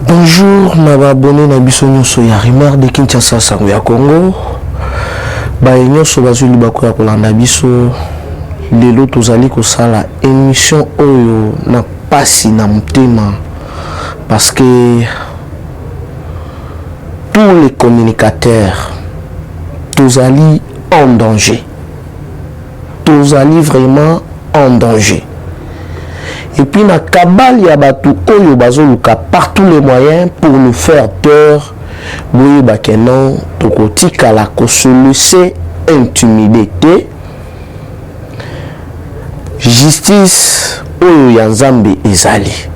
Bonjour, ma abonné na biso nyonso ya Rumeur de Kinshasa sango ya Congo. Ba nyonso bazuli bako ya kolanda biso. Lelo tozali kosala émission oyo na pasi na mutema parce que tous les communicateurs tozali en danger. Tozali vraiment en danger. Et puis na kabal ya batu oyo bazoluka par tous les moyens pour nous faire peur. Boye bakenon tokotika la ko se laisser intimider. Justice oyo ya Nzambe ezali.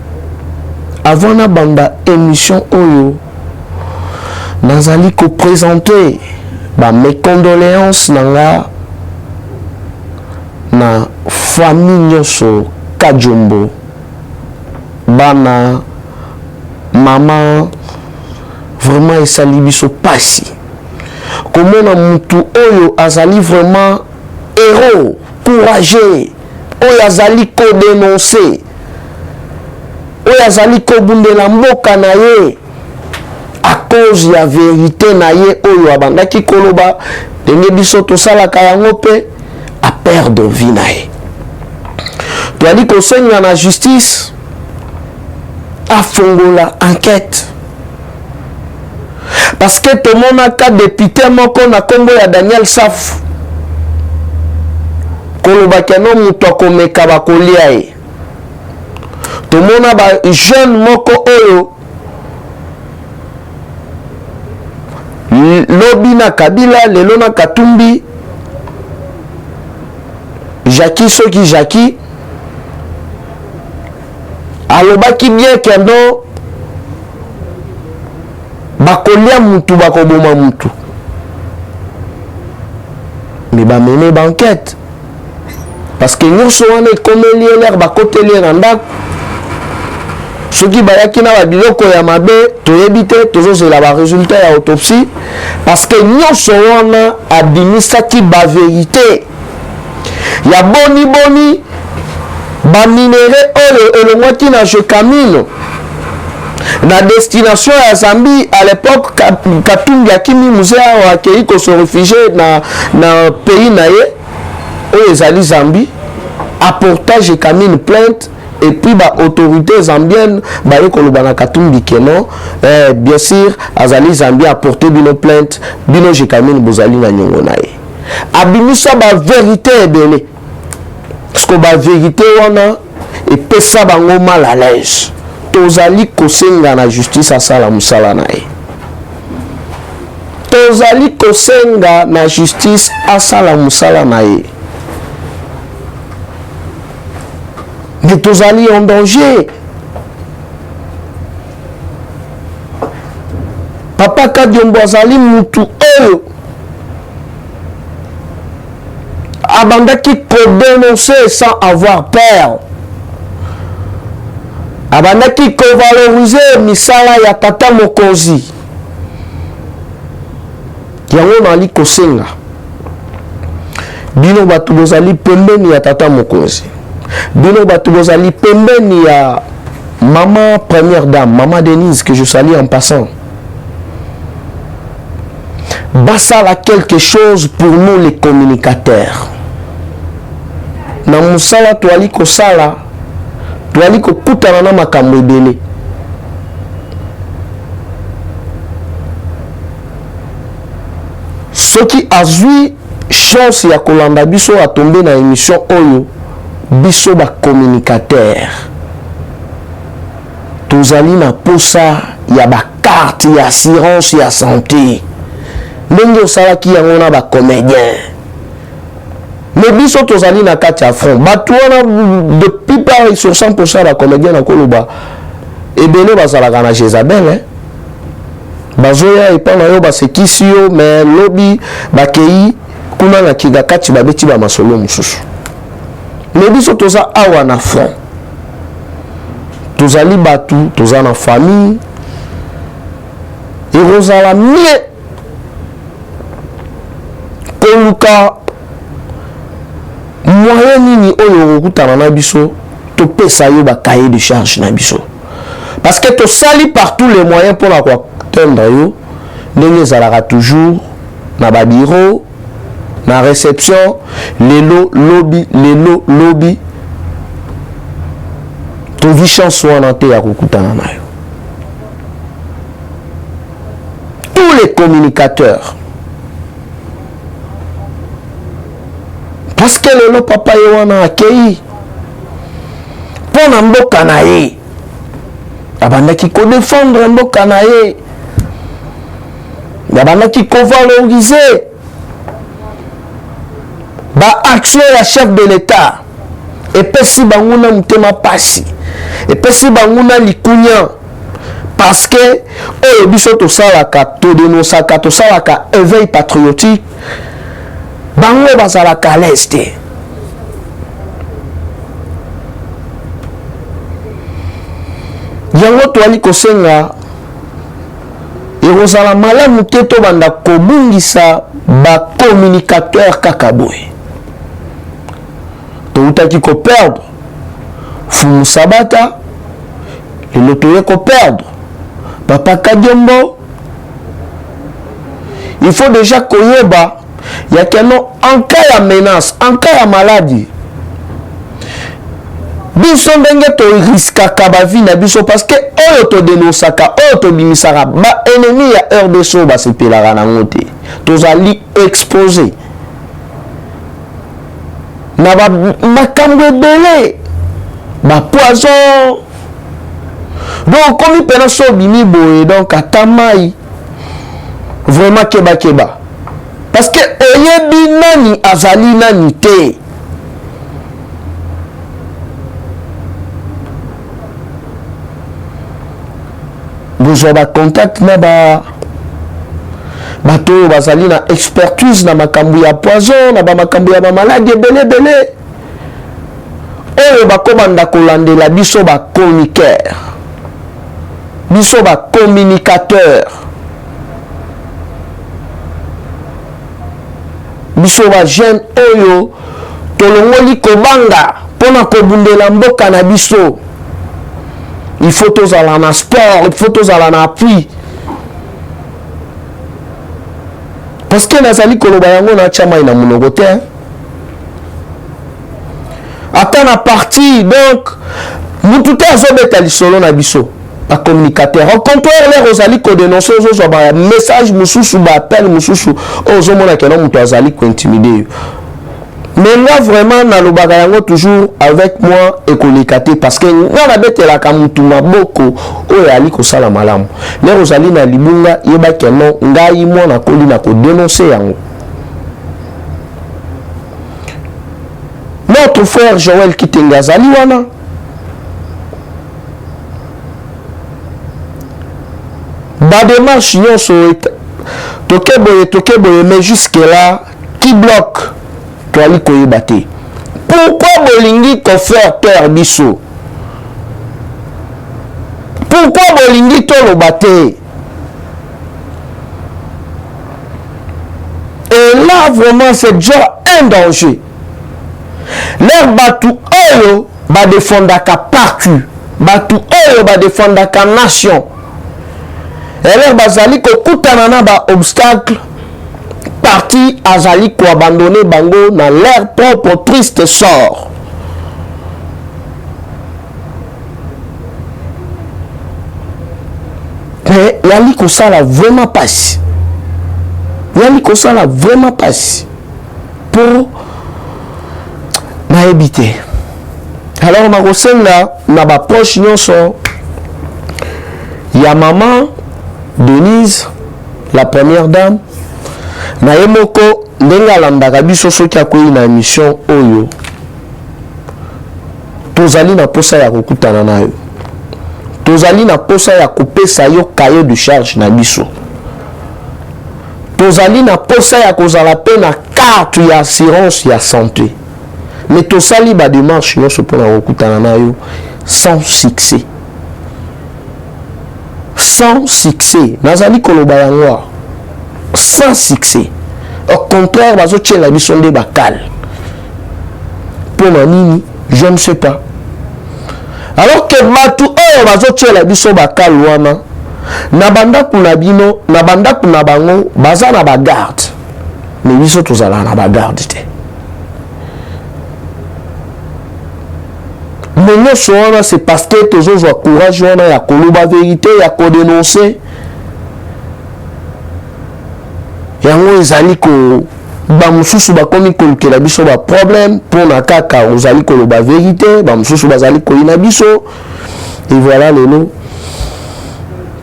Avant na banda émission oyo nazali ko présenter ba mes condoléances nanga na famille nyonso Kajombo bana maman vraiment esali biso pasi komona mutu oyo azali vraiment héros courageux oyo azali ko dénoncer oyo azali ko bundela mboka na ye à cause ya vérité na ye oyo abandaki koloba ndenge biso tosalaka yango pe a perdre vie na ye. Tu as dit qu'au Seigneur la justice a fondé la enquête. Parce que tout le monde a cas député qu'on a Congo ya Daniel Saf. Kolobakeno muto kome kabakoliae. Tout le monde a ba jeune moko oyo. Lobi na Kabila, lelo na Katumbi. Jackie Soki Jackie. Alobaki bien kendo bakolia mutu bakoboma mutu mais ba mener banquette parce que nous sommes comme l'air bakoteli na ndako soki bayaki na biloko ya mabe toyebite tozozela ba résultat ya autopsie parce que nous sommes abimisaki ba vérité ya boni ba minéré oyo elongwaki na Jekamino na destination ya Zambie à l'époque Katumbi akimi musea wa Keiko se réfugier na pays na ye oyo ezali Zambie apporta Jekamino plainte et puis ba autorité zambienne ba ekoloba na Katumbi keno bien sûr azali Zambie apporter bino plainte bino Jekamino bozali na nyongo na ye abimisa ba vérité ebele. Parce que la vérité wana et pesa bango mal à l'aise. Tozali kosenga na justice asala musala na ye. Tozali kosenga na justice asala musala na ye. Mais tozali en danger. Papa Kadiombo azali mutu oyo abandaki ko dénoncer sans avoir peur. Abandaki ko valoriser misala ya tata mokonzi. Yango nali kosenga. Bino batu bozali pembeni ya tata mokonzi. Bino batu bozali pembeni ya maman première dame, maman Denise que je salue en passant. Basala quelque chose pour nous les communicateurs. Na musala tuali kosala tuali kokutana na makambo ebele soki azwi chance ya kolanda biso atombe na émission oyo biso ba communicateur tozali na posa ya ba carte ya assurance ya santé ndenge osalaki yango na ba comédien. Mais biso tozali na kati ya front batu wana depuis par sur 100% la comédien na koloba ebele bazalaka na Jezabel bazoya epana yo basekisi yo mais lobi bakei kuna na kiga kati babeti ba masolo mususu. Mais biso toza awa na front tozali batu toza na famille erozala mie koluka moyen nini oyo okutana na biso to pesa yo ba cahier de charge na biso parce que tu sali par tous les moyens pour atteindre yo ndenge ezalaka toujours na ba bureau na réception lelo lobby tovi chance wana te ya kokutana na yo. Tous les communicateurs, parce que lelo papa ye wana akei pona mboka na ye abandaki kodefendre mboka na ye, abandaki kovaloriser ba action ya chef de l'État epesi bango na mutema pasi, epesi bango na likunya, parce que oyo biso tosalaka todenosaka tosalaka éveil patriotique bango bazalaka à l'est. Yango toali kosenga ekozala malamu te tobanda kobungisa bacommunicateur kaka boye. Toutaki koperdre Fumu Sabata, lelo toye koperdre Papa Kadiombo. Il faut déjà koyeba ya keno en cas ya menace, en cas ya maladie biso ndenge to riskaka ba vie na biso, parce que oyo to denosaka oyo to bimisaka ba ennemi ya RDC ba sepelaka na ngote tozali exposé na ba makambo ebele ba poison. Donc comme pena so bimi boye, donc atamai vraiment keba parce que oyebi nani azali nani te. Vous avez contact na bato bazali na expertise na makambo ya poison na ba makambo ya ba maladie belé oyo bakomanda kolandela biso ba chroniqueur biso ba communicateur biso ba jeune oyo tolongoli kobanga pona kobundela mboka na biso. Il faut tous aller en sport, il faut tous aller en appui. Parce que nazali koloba yango na chama ina monogote. Attends la partie, donc mututa azobeta lisolo na biso. Ba communicateur. Au contraire, les rosali ko dénoncer zo ba message mususu ba appel mususu ozo mona que non mutu azali ko intimider. Mais moi vraiment nalobaka yango toujours avec moi et kolikate, parce que ngana betela ka mutu maboko oyo ali ko sala malamu. Les rosali na libunga yeba que non ngai mo na koli na ko dénoncer yango. Notre frère Joël Kitenga zali wana ba démarche nyonso tokeboye mais jusque là qui bloque toali koyeba te. Pourquoi bolingi ko faire peur biso? Pourquoi bolingi toloba te? Et là vraiment c'est déjà un danger. Leur batu oyo ba défendaka partout, batu oyo ba défendaka nation. Et leur bazali ko kutana na ba obstacle parti azali ko abandonner bango na leur propre triste sort. Mais yali ko sala vraiment passe. Yali ko sala vraiment passe pour na éviter. Alors ma kosenga na ba proche nyonso ya maman Denise, la première dame, na yemoko ndenga landaka biso soki akoyi na mission oyo tozali na posa ya kokutana nayo, tozali na posa ya kopesa yo cahier de charge na biso, tozali na posa ya kozala pe na carte ya assurance ya santé, mais tosali ba démarche nyonso mpona kokutana nayo sans succès. Sans succès. Nazali koloba yango sans succès. Au contraire, bazo tchela bisonde bakal. Pour nini, je ne sais pas. Alors que matu oyo bazotiela biso bakale wana na bandako na bino na bandako na bango baza na bagarde mais biso tozala na bagarde te nyonso wana c'est parce que tozozwa courage wana ya koloba vérité ya kodénoncer yango ezali ko bamosusu bakomi kolukela biso baproblème mpona kaka ozali koloba vérité bamosusu bazali koyina biso et voilà lelo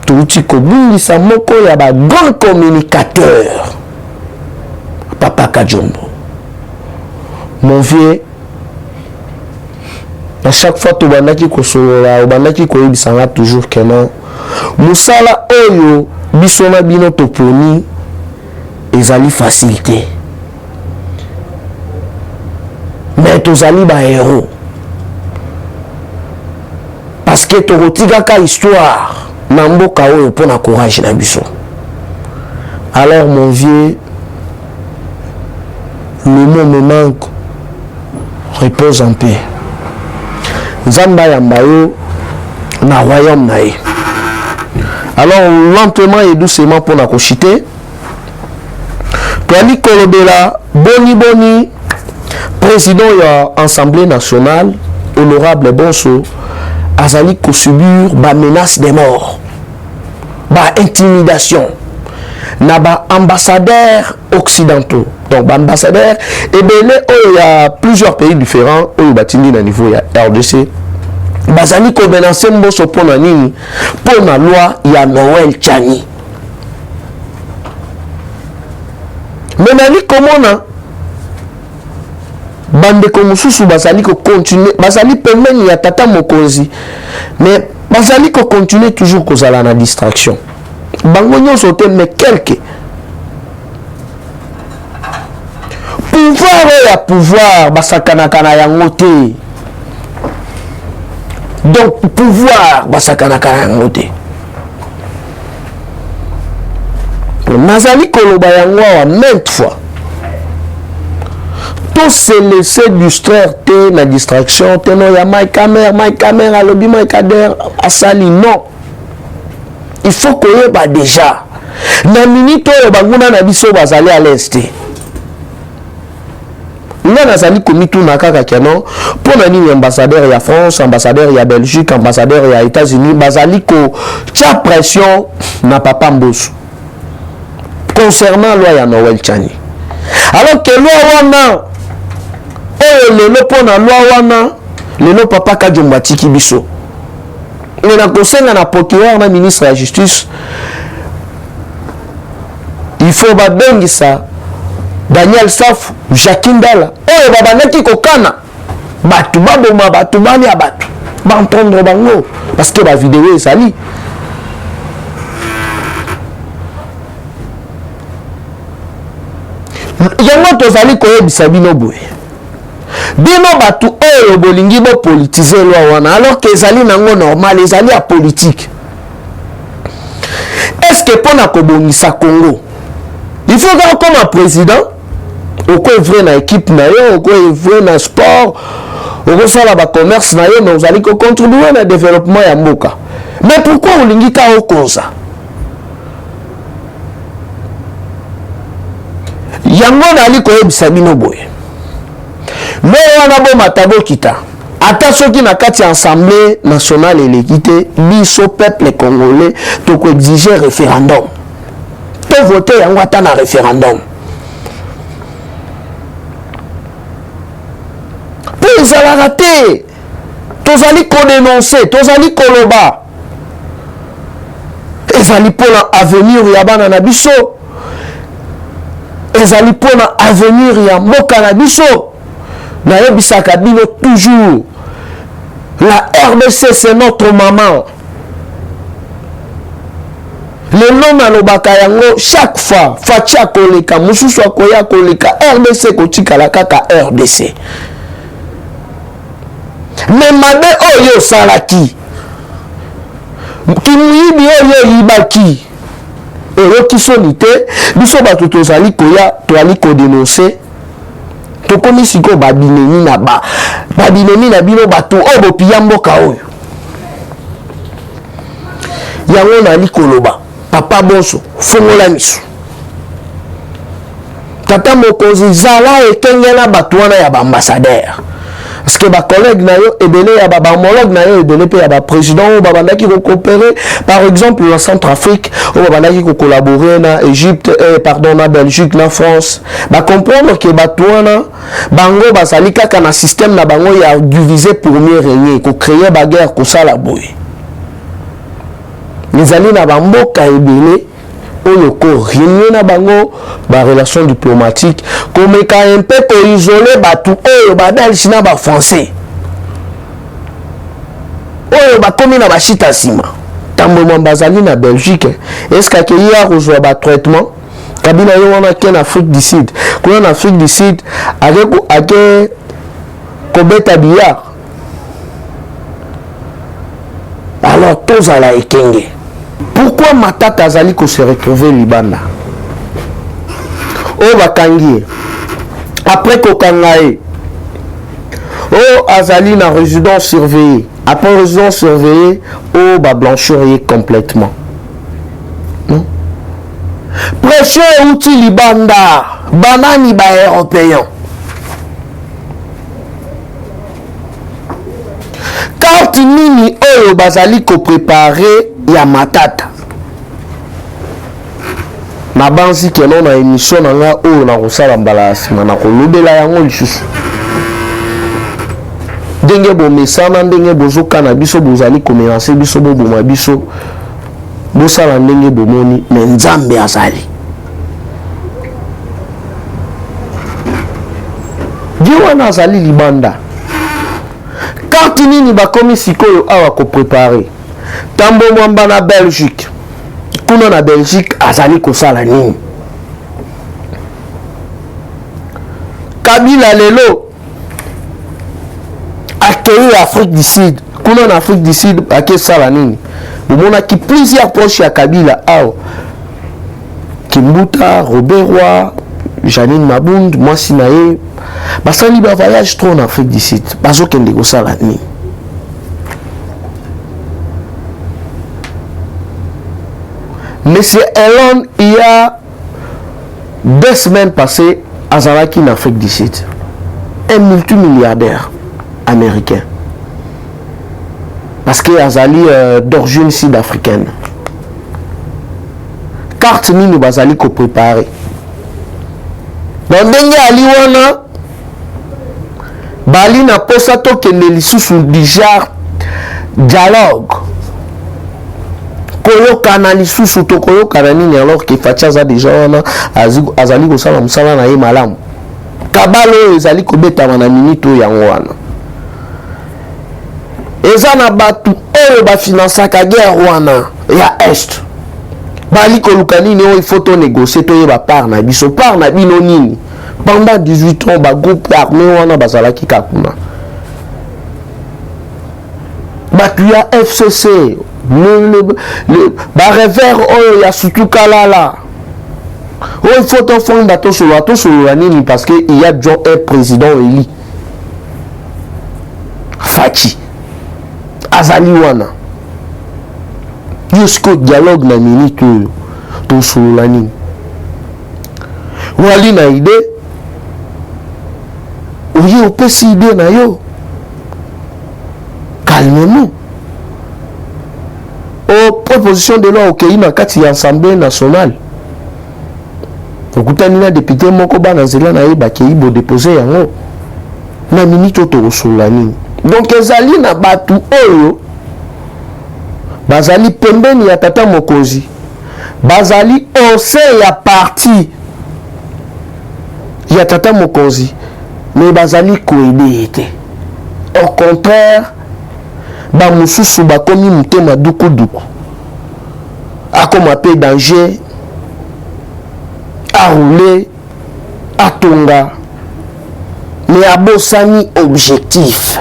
touti kobungisa moko ya bagrand communicateur Papa Kajombo mon vieux à chaque fois tobandaki kosolola obandaki koyebisanga toujours que non mosala oyo biso na bino toponi ezali facilité mais tozali bahéros parce que tokotikaka histoire na mboka oyo mpona courage na biso. Alors mon vieux, le mot me manque, repose en paix. Nzamba yambayo na royaume na ye. Alors lentement et doucement pour na kochite toali kolobela boni président ya Assemblée nationale honorable Bonso azali ko subir ba menace de mort, ba intimidation na ba ambassadeurs occidentaux. Donc ba ambassadeurs et belé il y a plusieurs pays différents au batindi na niveau ya RDC bazali ko menacer Mboso pona nini pona loi ya Noël Tchani. Mais nani komona bande ko mususu bazali ko continuer bazali pembeni ya tata mokonzi mais bazali ko continuer toujours kozala na distraction bango nyonso te mais quelque pouvoir basakanaka na yango te. Donc pouvoir basakanaka na yango te. Nazali koloba yango wa maintes fois to se laisser distraire te na distraction te no ya my camera lobi my kader asali non. Il faut koyeba déjà na minute oyo banguna na biso bazali à l'est. Nga nazali komituna kaka keno pona nini ambassadeur ya France, ambassadeur ya Belgique, ambassadeur ya États-Unis bazali ko tia pression na papa Mboso concernant loi ya Noël Tchani. Alors que loi wana lelo pona loi wana lelo papa Kajombo atiki biso na kosenga na procureur na ministre de la justice il faut babengisa Daniel Saf, Jacques Ndala. Oh, babandaki kokana. Batu baboma batu bani a batu. Ba entendre bango parce que la vidéo est sali. Yango tozali koyebisa bino boye. Bino batu oyo bolingi bo politiser loi wana alors que ezali nango normal, ezali a politique. Est-ce que pona kobongisa Congo, il faut que comme un président au quoi vrai na équipe na yo, au quoi vrai na sport, au quoi ça la commerce na yo, mais vous allez contribuer au développement ya mboka. Mais pourquoi on lingi ka o koza? Yango na li ko yebisa bino boye. Mais wana bo matabo kita. Ata soki na kati Assemblée nationale et l'équité, biso peuple congolais to ko exiger référendum. To voter yango ata na référendum. Ils ont raté. Tozali ko dénoncer, tozali koloba. Ezali pona avenir ya bana na biso. Ezali pona avenir ya mboka na biso. Na yebisaka bino toujours. La RDC c'est notre maman. Le nom alobaka yango chaque fois fatia koleka mususu akoya koleka RDC kotika la kaka RDC. Mais mabe oyo salaki kimuyibi oyo yibaki oyo kisonite biso bato tozali koya toali ko dénoncer tokomi siko babineni na ba babineni na bino bato oyo bopiya mboka oyo yango nali koloba papa Bonso fongola miso tata mokonzi zala ekengela bato wana ya baambassadeur parce que bacollègue na yo ebele ya bahomologue na yo ebele mpe ya baprésident oyo babandaki kocoopérer par exemple na Centrafrique oyo babandaki kocollaborer na Égypte pardon na Belgique na France bacomprendre ke bato wana bango bazali kaka na système na bango ya diviser pour mieux régner kocréer baguerre kosala boye ezali na bamboka ebele oyo korégner na bango barelation diplomatique komeka mpe koisole bato oyo babelge na bafrançais oyo bakomi na bashita nsima ntambo bazali na Belgique eske akei ya kozwa batraitement kabila ye wana ake na Afrique du Sud kuna na Afrique du Sud ake kobeta billard alors tozala ekenge. Pourquoi Matata azali ko se retrouver Libanda? Oh bakangi. Après kokangae. Oh azali na résidence surveillée. Après résidence surveillée, oh ba blanchir complètement. Non? Pression outil Libanda. Banani ba européen. Carte nini oyo bazali ko préparer ya Matata na banzi keno na émission na nga oyo na kosala mbala sima na kolobela yango lisusu ndenge bomesana ndenge bozokana biso bozali komelanse biso boboma biso bosala ndenge bomoni me Nzambe azali diwana azali Libanda carte nini bakomi sikoyo awa ko préparer tambo mwamba na Belgique kuna na Belgique azali kosala nini Kabila lelo akei Afrique du Sud kuna na Afrique du Sud akesala nini bomona ki plusieurs proches ya Kabila awa Kimbuta Robert Roy Janine Mabund mwasi na ye basali ba voyage trop en Afrique du Sud bazokende kosala nini Monsieur Elon, il y a 2 semaines passées, Azaraki en Afrique du Sud. Un multimilliardaire américain. Parce qu'il Azali d'origine sud-africaine. Carte nini bazali ko préparer. Donc ndenge aliwana bali na posa to kende lisusu déjà dialogue. Koyokana lisusu to koyokana nini alors que Fachaza déjà wana azali kosala musala na ye malamu kabalo ezali kobeta na minute yango wana eza na batu oyo ba financaka guerre wana ya est bali koluka nini oyo photo négocier to yeba part na biso part na bino nini pendant 18 ans ba groupe armé wana bazalaki kakuna batu ya FCC ba revers oyo ya sutuka lala il faut ton fond bateau sur la nini parce que il y a déjà un président élu Fachi azali wana jusqu'au dialogue na minute to sur la nini wali na idée oye opesi idée na yo calmement aux propositions de loi au na kati ya Assemblée nationale okutani na député moko bana zela na yeba ke ibo déposer yango na minute to solani donc ezali na batu oyo bazali pembeni ya tata mokonzi bazali ose ya parti ya tata mokonzi mais bazali koedete au contraire ba mususu bakomi mutema duku duku akoma pe danger à rouler à tonga mais à bosani objectif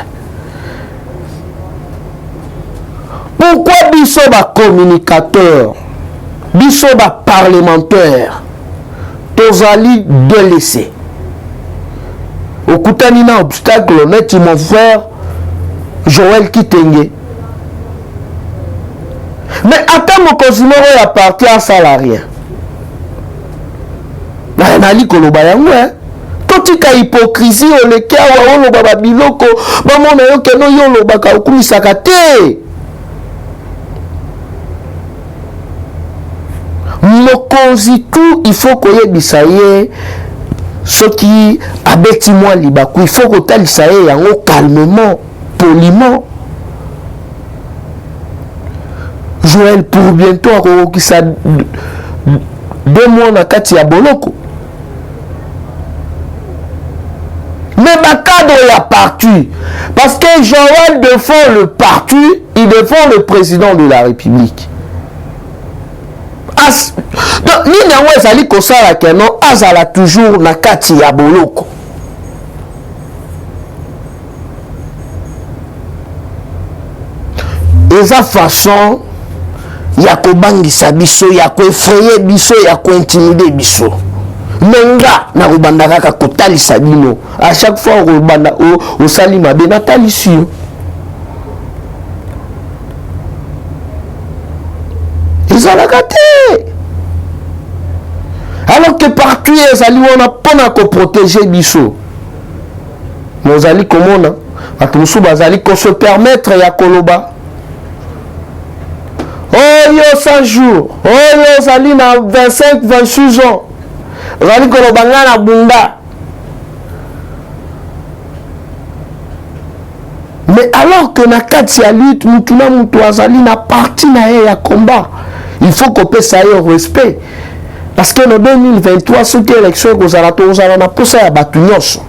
pourquoi biso ba communicateur biso ba parlementaire tozali de laisser okutani na obstacle neti mon frère Joël Kitenge Mais ata mokonzi moko ya parti asala rien nali koloba yango totika hypocrisie oleki awa oloba babiloko bamona yo keno yo olobaka okumisaka te. Mokonzi tout il faut koyebisa ye soki abeti mwa libaku il faut kotalisa ye yango calmement poliment. Joël pour bientôt akokokisa 2 mois na kati ya boloko. Mais ma cadre ya parti parce que Joël défend le parti, il défend le président de la République. Nini yango ezali kosala keno azala toujours na kati ya boloko. Eza façon ya kobangisa biso, ya koeffrayer biso, ya kointimider biso. Menga na kobanda kaka kotalisa bino. À chaque fois kobanda osali mabe natalisi yo. Ezalaka te. Alors que partout ezali wana pona ko protéger biso. Mozali komona bato mosusu bazali ko se permettre ya koloba. Oh yo 100 jours, oh yo zali na 25, 26 ans. Zali koloba nga na bunda. Mais alors que na kati ya lutte mutu na mutu azali na parti na ye ya combat. Il faut qu'on paie ça au respect. Parce que en 2023, ce qui est l'élection, vous allez na posa ya batu nyonso.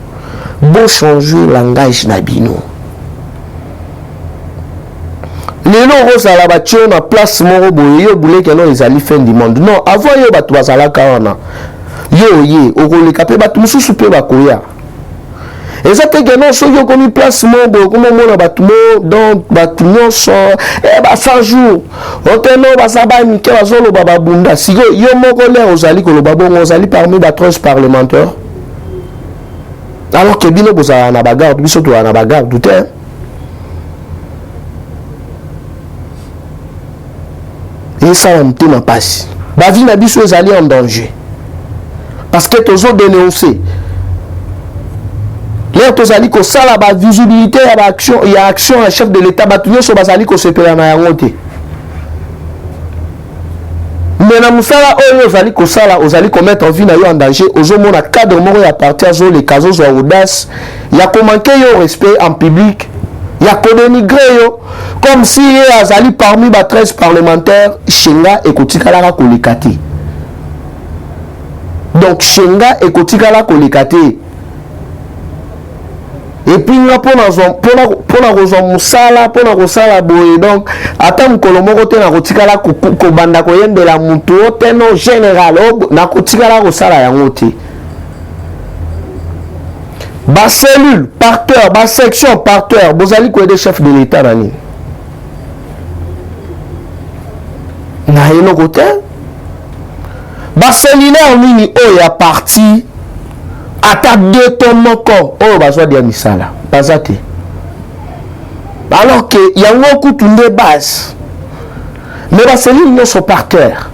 Bon changer langage na bino. Lelo rozala batio na place moko boye yo boule que non ezali fin du monde. Non, avant yo batu bazala kawana. Yo ye, okoleka pe batu mususu pe bakoya. Exactement que non so yo komi place moko comme mona batu mo donc batu nyonso ba 100 jours. Oteno basaba mike bazolo baba bunda. Si yo moko le ozali koloba bongo ozali parmi ba 13 parlementaires. Alors que bino bozala na bagarde, biso to na bagarde tout est. Et ça on te m'a passé. Ba vie na biso ezali en danger. Parce que tozo dénoncer. Là tozali ko sala ba visibilité ya action, il y a action à chef de l'état batunyo so bazali ko sepela na yango te. Mais na musala oyo ozali ko sala ozali ko mettre en vie na yo en danger, ozomona cadre moko ya parti azo les casos zo audace, ya ko manquer yo respect en public, ya ko dénigrer yo comme si azali parmi ba 13 parlementaires, Shenga ekotikala ko lekati. Donc Shenga ekotikala ko lekati. Et puis là pour la raison musala pour la rosala boye donc attends kolomoko te na kotikala ko banda ko yende la mutu te no général na kotikala rosala yango te. Ba cellule parterre, ba section parterre, bozali ko aider chef de l'état nani. Na yeno côté. Ba cellulaire nini o ya parti ata 2 tonnes moko oyo bazwa dia misala baza te. Alors que yango kutunde base mais baselile nyonso par terre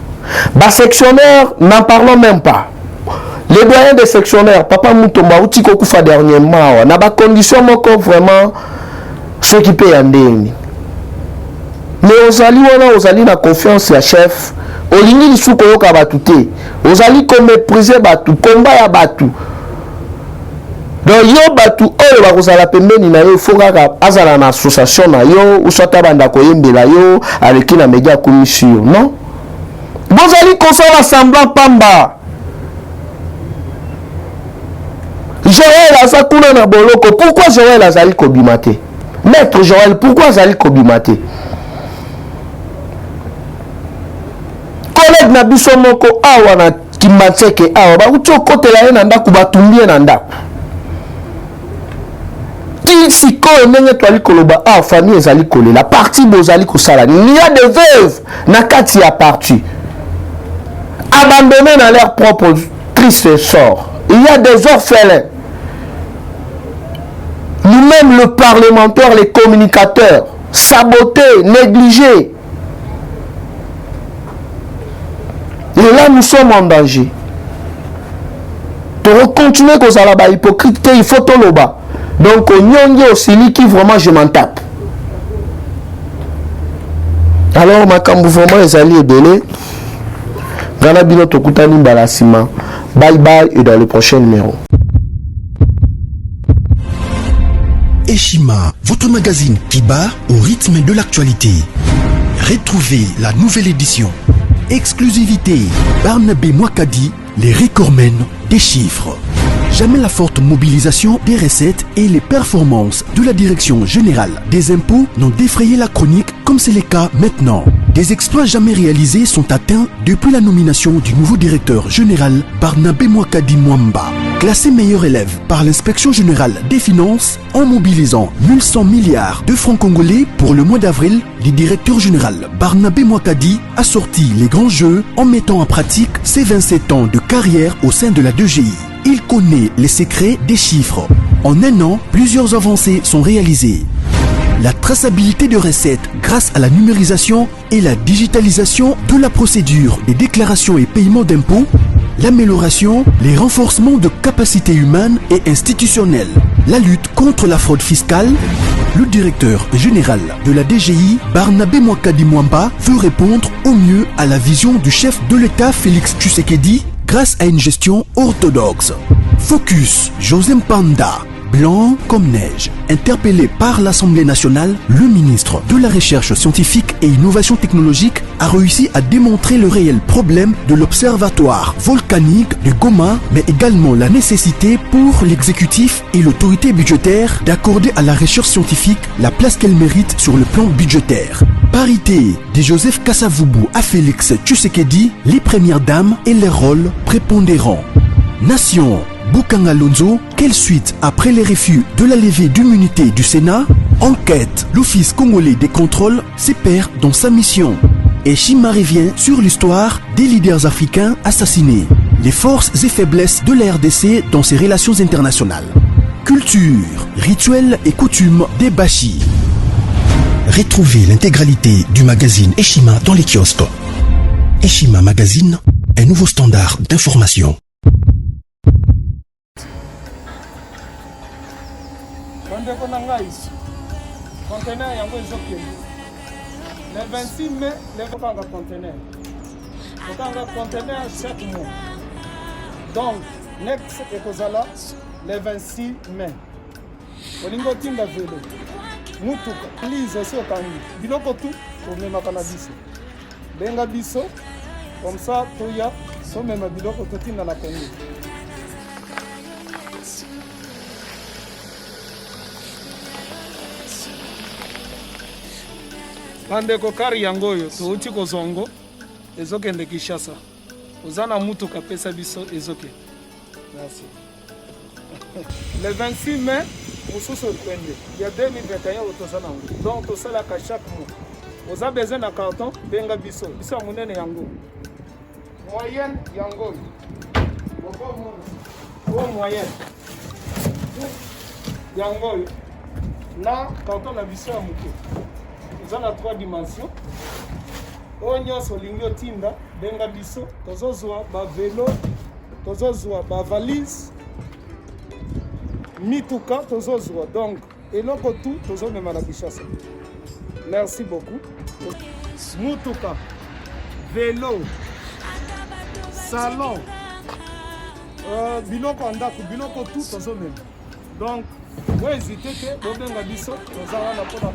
basectionnaire n'en parlons même pas. Les doyens des sectionnaires papa Mutomba uti kokufa dernièrement na ba condition moko vraiment ceux qui payent ndeni mais ozali wana ozali na confiance ya chef olingi lisu koyoka batu te ozali ko mépriser batu combat ya batu. Donc yo batu oyo bakozala pembeni na yo faut kaka azala na association na yo usata banda koyembela yo avec na média commission non bozali kosala semblant pamba. Joël azakuna na boloko pourquoi Joël azali kobimate maître Joël pourquoi azali kobimate collègue na biso moko awa na Kimatseke awa bakuti okotela ye na ndako batumbie na ndako sikoyo ndenge toali koloba a famille ezali kolela parti bozali kosala il y a des veuves na kati ya parti abandonnés dans leur propre triste sort. Il y a des orphelins. Nous-mêmes le parlementaire, les communicateurs sabotés, négligés. Et là, nous sommes en danger. Pour continuer comme ça là-bas, hypocrite, il faut tout là-bas. Donc, on y a aussi qui vraiment je m'en tape. Alors, ma cambo vraiment les alliés belé. Gana bino tokutani balasima. Bye bye et dans le prochain numéro. Eshima, votre magazine qui bat au rythme de l'actualité. Retrouvez la nouvelle édition. Exclusivité, Barnabé Mwakadi, les recordmen des chiffres. Jamais la forte mobilisation des recettes et les performances de la Direction générale des impôts n'ont défrayé la chronique comme c'est le cas maintenant. Des exploits jamais réalisés sont atteints depuis la nomination du nouveau directeur général Barnabé Mwakadi Mwamba. Classé meilleur élève par l'inspection générale des finances en mobilisant 1100 milliards de francs congolais pour le mois d'avril, le directeur général Barnabé Mwakadi a sorti les grands jeux en mettant en pratique ses 27 ans de carrière au sein de la DGI. Il connaît les secrets des chiffres. En un an, plusieurs avancées sont réalisées. La traçabilité de recettes grâce à la numérisation et la digitalisation de la procédure des déclarations et paiements d'impôts, l'amélioration, les renforcements de capacités humaines et institutionnelles, la lutte contre la fraude fiscale. Le directeur général de la DGI, Barnabé Mwakadi Mwamba, veut répondre au mieux à la vision du chef de l'État Félix Tshisekedi grâce à une gestion orthodoxe. Focus, José Mpanda, blanc comme neige. Interpellé par l'Assemblée nationale, le ministre de la Recherche scientifique et innovation technologique a réussi à démontrer le réel problème de l'observatoire volcanique de Goma, mais également la nécessité pour l'exécutif et l'autorité budgétaire d'accorder à la recherche scientifique la place qu'elle mérite sur le plan budgétaire. Parité de Joseph Kasavubu à Félix Tshisekedi, les premières dames et les rôles prépondérants. Nation, Bukanga Lonzo, quelle suite après les refus de la levée d'immunité du Sénat? Enquête, l'Office congolais des contrôles se perd dans sa mission. Et Shima revient sur l'histoire des leaders africains assassinés, les forces et faiblesses de la RDC dans ses relations internationales. Culture, rituels et coutumes des Bashi. Retrouvez l'intégralité du magazine Eshima dans les kiosques. Eshima Magazine, un nouveau standard d'information. Le 26 mai, les conteneurs. Conteneur chaque mois. Donc, next ekozala le 26 mai. Olingo tinda velo. Mutuka. Lise aussi okangi. Biloko tout pour même na biso. Benga biso. Comme ça, toya, so même biloko tout tinda na Congo. Bandeko kari yango oyo touti kozongo ezokende Kinshasa. Ozana mutuka pesa biso ezoke. Merci. Le 26 mai, mosusu kwende. Il y a 2021 otosana. Donc tosala ka chaque mois. Oza besoin na carton benga biso. Biso munene yango. Moyenne yango. Bon moyenne. Yango. Na carton na biso ya muke. Nous avons 3 dimensions. Onyo solingo tinda benga biso tozozwa ba vélo, tozozwa ba valise, mituka tozozwa. Donc eloko tout tozomema na Kinshasa. Merci beaucoup. Mutuka, vélo, salon, biloko andako, biloko tout tozomema. Donc vous hésitez que bobenga biso tozala na pona.